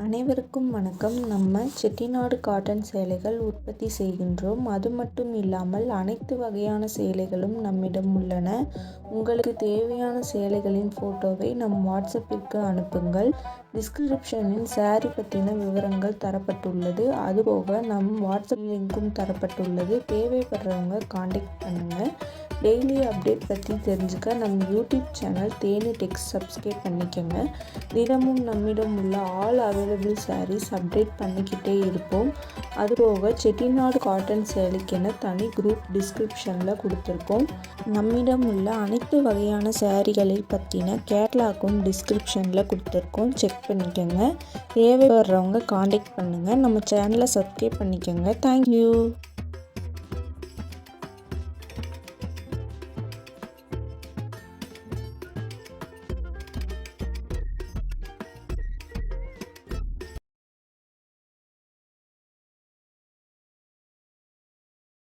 அனைவருக்கும் வணக்கம். நம்ம செட்டிநாடு காட்டன் சேலைகள் உற்பத்தி செய்கின்றோம். அது மட்டும் இல்லாமல் அனைத்து வகையான சேலைகளும் நம்மிடம் உள்ளன. உங்களுக்கு தேவையான சேலைகளின் ஃபோட்டோவை நம் வாட்ஸ்அப்பிற்கு அனுப்புங்கள். டிஸ்கிரிப்ஷனில் சாரி பற்றின விவரங்கள் தரப்பட்டுள்ளது. அதுபோக நம் வாட்ஸ்அப் லிங்க்கும் தரப்பட்டுள்ளது. தேவைப்படுறவங்க காண்டாக்ட் பண்ணுங்கள். டெய்லி அப்டேட் பற்றி தெரிஞ்சுக்க நம்ம யூடியூப் சேனல் தேனி டெக்ஸ் சப்ஸ்கிரைப் பண்ணிக்கோங்க. தினமும் நம்மிடம் உள்ள ஆல் அவைலபிள் சாரீஸ் அப்டேட் பண்ணிக்கிட்டே இருப்போம். அதுபோக செட்டிநாடு காட்டன் சேலைக்கென தனி குரூப் டிஸ்கிரிப்ஷனில் கொடுத்துருக்கோம். நம்மிடம் உள்ள அனைத்து வகையான சாரீகளை பற்றின கேட்லாக்கும் டிஸ்கிரிப்ஷனில் கொடுத்துருக்கோம். செக் பண்ணிக்கோங்க. தேவைப்படுறவங்க காண்டாக்ட் பண்ணுங்கள். நம்ம சேனலை சப்ஸ்கிரைப் பண்ணிக்கோங்க. தேங்க்யூ.